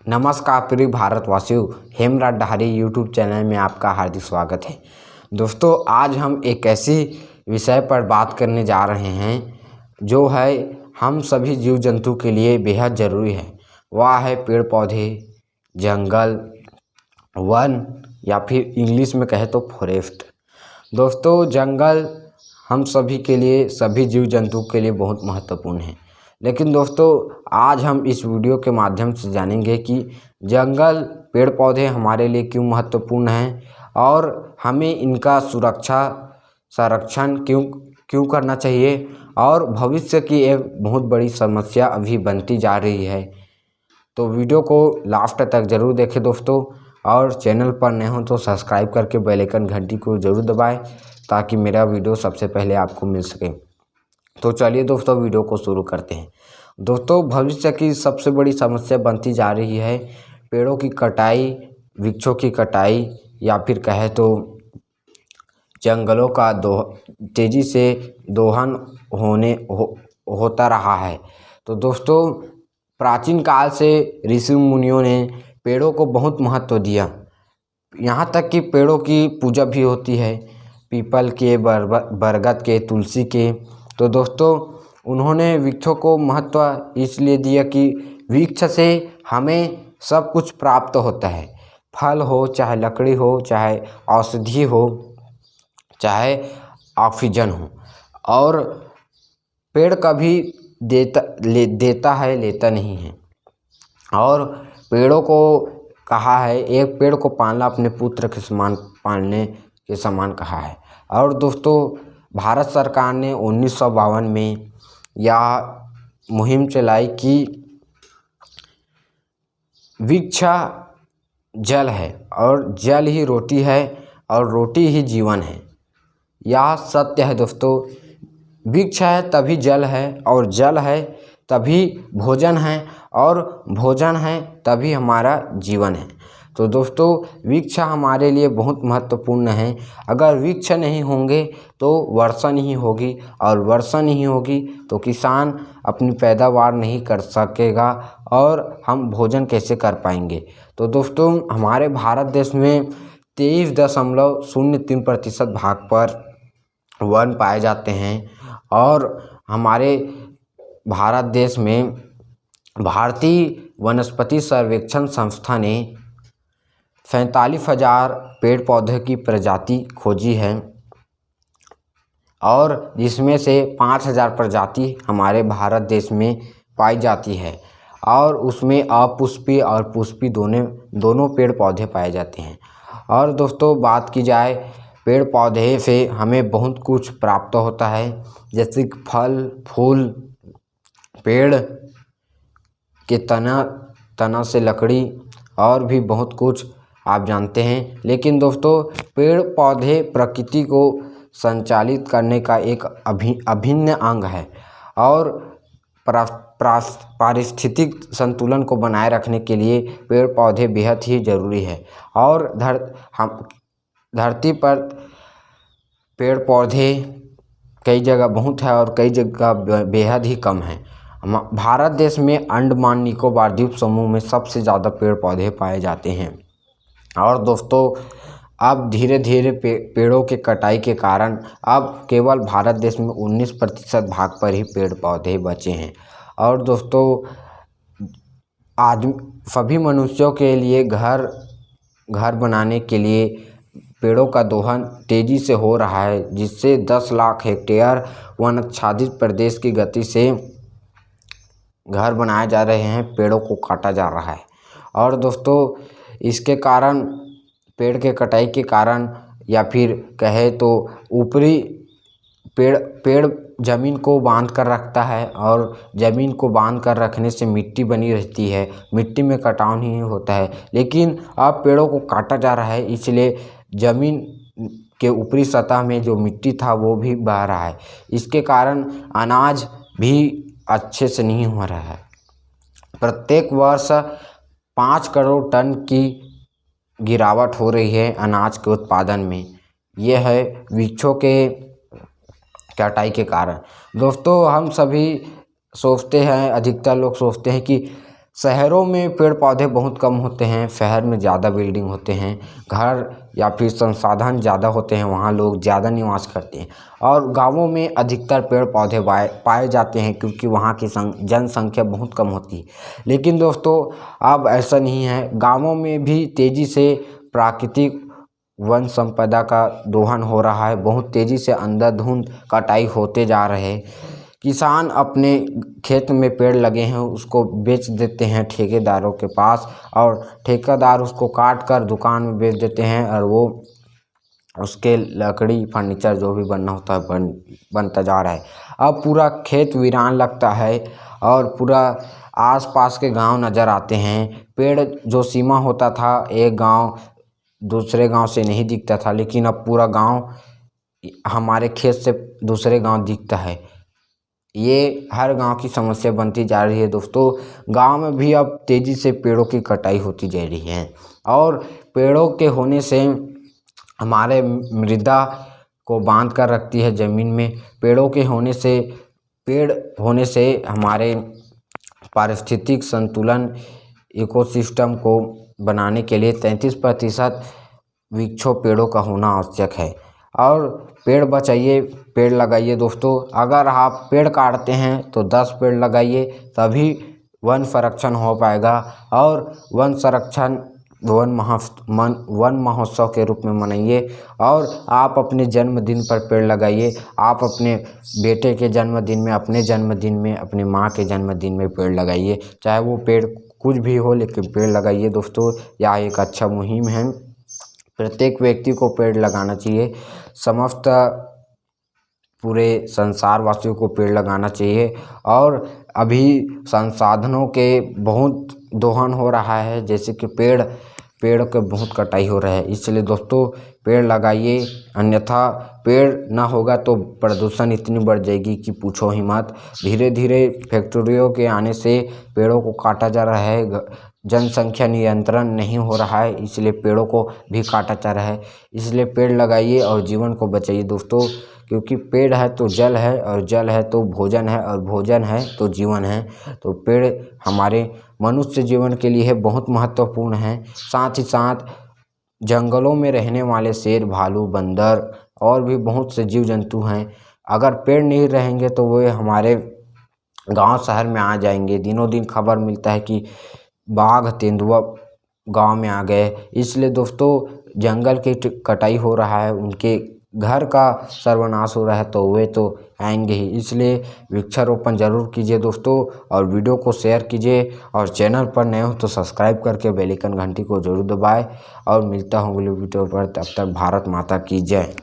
नमस्कार प्रिय भारतवासियों, हेमराज डहारी यूट्यूब चैनल में आपका हार्दिक स्वागत है। दोस्तों, आज हम एक ऐसी विषय पर बात करने जा रहे हैं जो है हम सभी जीव जंतु के लिए बेहद ज़रूरी है। वह है पेड़ पौधे, जंगल, वन या फिर इंग्लिश में कहे तो फॉरेस्ट। दोस्तों, जंगल हम सभी के लिए, सभी जीव जंतु के लिए बहुत महत्वपूर्ण है। लेकिन दोस्तों, आज हम इस वीडियो के माध्यम से जानेंगे कि जंगल, पेड़ पौधे हमारे लिए क्यों महत्वपूर्ण हैं और हमें इनका संरक्षण क्यों करना चाहिए। और भविष्य की एक बहुत बड़ी समस्या अभी बनती जा रही है। तो वीडियो को लास्ट तक ज़रूर देखें दोस्तों, और चैनल पर नए हो तो सब्सक्राइब करके बेल आइकन घंटी को ज़रूर दबाएं ताकि मेरा वीडियो सबसे पहले आपको मिल सके। तो चलिए दोस्तों, वीडियो को शुरू करते हैं। दोस्तों, भविष्य की सबसे बड़ी समस्या बनती जा रही है पेड़ों की कटाई, वृक्षों की कटाई या फिर कहे तो जंगलों का तेज़ी से दोहन होता रहा है। तो दोस्तों, प्राचीन काल से ऋषि मुनियों ने पेड़ों को बहुत महत्व दिया। यहाँ तक कि पेड़ों की पूजा भी होती है, पीपल के, बरगद के, तुलसी के। तो दोस्तों, उन्होंने वृक्षों को महत्व इसलिए दिया कि वृक्ष से हमें सब कुछ प्राप्त होता है। फल हो, चाहे लकड़ी हो, चाहे औषधि हो, चाहे ऑक्सीजन हो। और पेड़ कभी देता है, लेता नहीं है। और पेड़ों को कहा है, एक पेड़ को पालना अपने पुत्र के समान पालने के समान कहा है। और दोस्तों, भारत सरकार ने 1952 में यह मुहिम चलाई कि वृक्ष जल है और जल ही रोटी है और रोटी ही जीवन है। यह सत्य है दोस्तों। वृक्ष है तभी जल है और जल है तभी भोजन है और भोजन है तभी हमारा जीवन है। तो दोस्तों, वृक्ष हमारे लिए बहुत महत्वपूर्ण है। अगर वृक्ष नहीं होंगे तो वर्षा नहीं होगी, और वर्षा नहीं होगी तो किसान अपनी पैदावार नहीं कर सकेगा और हम भोजन कैसे कर पाएंगे। तो दोस्तों, हमारे भारत देश में 23.03% भाग पर वन पाए जाते हैं। और हमारे भारत देश में भारतीय वनस्पति सर्वेक्षण संस्था ने 45,000 पेड़ पौधे की प्रजाति खोजी है, और जिसमें से 5,000 प्रजाति हमारे भारत देश में पाई जाती है। और उसमें अपुष्पी और पुष्पी दोनों पेड़ पौधे पाए जाते हैं। और दोस्तों, बात की जाए, पेड़ पौधे से हमें बहुत कुछ प्राप्त होता है, जैसे फल, फूल, पेड़ के तना से लकड़ी और भी बहुत कुछ आप जानते हैं। लेकिन दोस्तों, पेड़ पौधे प्रकृति को संचालित करने का एक अभिन्न अंग है और पारिस्थितिक संतुलन को बनाए रखने के लिए पेड़ पौधे बेहद ही ज़रूरी है। और धरती पर पेड़ पौधे कई जगह बहुत है और कई जगह बेहद ही कम है। भारत देश में अंडमान निकोबार द्वीप समूह में सबसे ज़्यादा पेड़ पौधे पाए जाते हैं। और दोस्तों, अब धीरे धीरे पेड़ों के कटाई के कारण अब केवल भारत देश में 19% भाग पर ही पेड़ पौधे बचे हैं। और दोस्तों, सभी मनुष्यों के लिए घर बनाने के लिए पेड़ों का दोहन तेज़ी से हो रहा है, जिससे 10 लाख हेक्टेयर वन आच्छादित प्रदेश की गति से घर बनाए जा रहे हैं, पेड़ों को काटा जा रहा है। और दोस्तों, इसके कारण, पेड़ के कटाई के कारण या फिर कहे तो ऊपरी पेड़ ज़मीन को बांध कर रखता है, और ज़मीन को बांध कर रखने से मिट्टी बनी रहती है, मिट्टी में कटाव नहीं होता है। लेकिन अब पेड़ों को काटा जा रहा है, इसलिए ज़मीन के ऊपरी सतह में जो मिट्टी था वो भी बह रहा है। इसके कारण अनाज भी अच्छे से नहीं हो रहा है। प्रत्येक वर्ष 5 करोड़ टन की गिरावट हो रही है अनाज के उत्पादन में। यह है वृक्षों के कटाई के कारण। दोस्तों, हम सभी सोचते हैं, अधिकतर लोग सोचते हैं कि शहरों में पेड़ पौधे बहुत कम होते हैं, शहर में ज़्यादा बिल्डिंग होते हैं, घर या फिर संसाधन ज़्यादा होते हैं, वहाँ लोग ज़्यादा निवास करते हैं। और गांवों में अधिकतर पेड़ पौधे पाए जाते हैं क्योंकि वहाँ की जनसंख्या बहुत कम होती है। लेकिन दोस्तों अब ऐसा नहीं है, गांवों में भी तेज़ी से प्राकृतिक वन संपदा का दोहन हो रहा है। बहुत तेज़ी से अंधाधुंध कटाई होते जा रहे हैं। किसान अपने खेत में पेड़ लगे हैं उसको बेच देते हैं ठेकेदारों के पास, और ठेकेदार उसको काट कर दुकान में बेच देते हैं, और वो उसके लकड़ी फर्नीचर जो भी बनना होता है बनता जा रहा है। अब पूरा खेत वीरान लगता है और पूरा आसपास के गांव नज़र आते हैं। पेड़ जो सीमा होता था, एक गांव दूसरे गांव से नहीं दिखता था, लेकिन अब पूरा गांव हमारे खेत से दूसरे गांव दिखता है। ये हर गांव की समस्या बनती जा रही है दोस्तों। गांव में भी अब तेज़ी से पेड़ों की कटाई होती जा रही है, और पेड़ों के होने से हमारे मृदा को बांध कर रखती है ज़मीन में। पेड़ होने से हमारे पारिस्थितिक संतुलन इकोसिस्टम को बनाने के लिए 33% वृक्षों पेड़ों का होना आवश्यक है। और पेड़ बचाइए, पेड़ लगाइए दोस्तों। अगर आप पेड़ काटते हैं तो 10 पेड़ लगाइए, तभी वन संरक्षण हो पाएगा। और वन संरक्षण वन महोत्सव के रूप में मनाइए। और आप अपने जन्मदिन पर पेड़ लगाइए। आप अपने बेटे के जन्मदिन में, अपने जन्मदिन में, अपनी माँ के जन्मदिन में पेड़ लगाइए। चाहे वो पेड़ कुछ भी हो, लेकिन पेड़ लगाइए दोस्तों। यह एक अच्छा मुहिम है, प्रत्येक व्यक्ति को पेड़ लगाना चाहिए। समस्त पूरे संसार वासियों को पेड़ लगाना चाहिए। और अभी संसाधनों के बहुत दोहन हो रहा है, जैसे कि पेड़ के बहुत कटाई हो रहा है। इसलिए दोस्तों पेड़ लगाइए, अन्यथा पेड़ ना होगा तो प्रदूषण इतनी बढ़ जाएगी कि पूछो ही मत। धीरे धीरे फैक्ट्रियों के आने से पेड़ों को काटा जा रहा है, जनसंख्या नियंत्रण नहीं हो रहा है, इसलिए पेड़ों को भी काटा जा रहा है। इसलिए पेड़ लगाइए और जीवन को बचाइए दोस्तों, क्योंकि पेड़ है तो जल है, और जल है तो भोजन है, और भोजन है तो जीवन है। तो पेड़ हमारे मनुष्य जीवन के लिए बहुत महत्वपूर्ण है। साथ ही साथ जंगलों में रहने वाले शेर, भालू, बंदर और भी बहुत से जीव जंतु हैं, अगर पेड़ नहीं रहेंगे तो वे हमारे गांव शहर में आ जाएंगे। दिनों दिन खबर मिलता है कि बाघ, तेंदुआ गांव में आ गए। इसलिए दोस्तों जंगल की कटाई हो रहा है, उनके घर का सर्वनाश हो रहा है, तो वे तो आएंगे ही। इसलिए वृक्षारोपण जरूर कीजिए दोस्तों, और वीडियो को शेयर कीजिए, और चैनल पर नए हो तो सब्सक्राइब करके बेल आइकन घंटी को जरूर दबाएं। और मिलता हूँ अगले वीडियो पर, तब तक भारत माता की जय।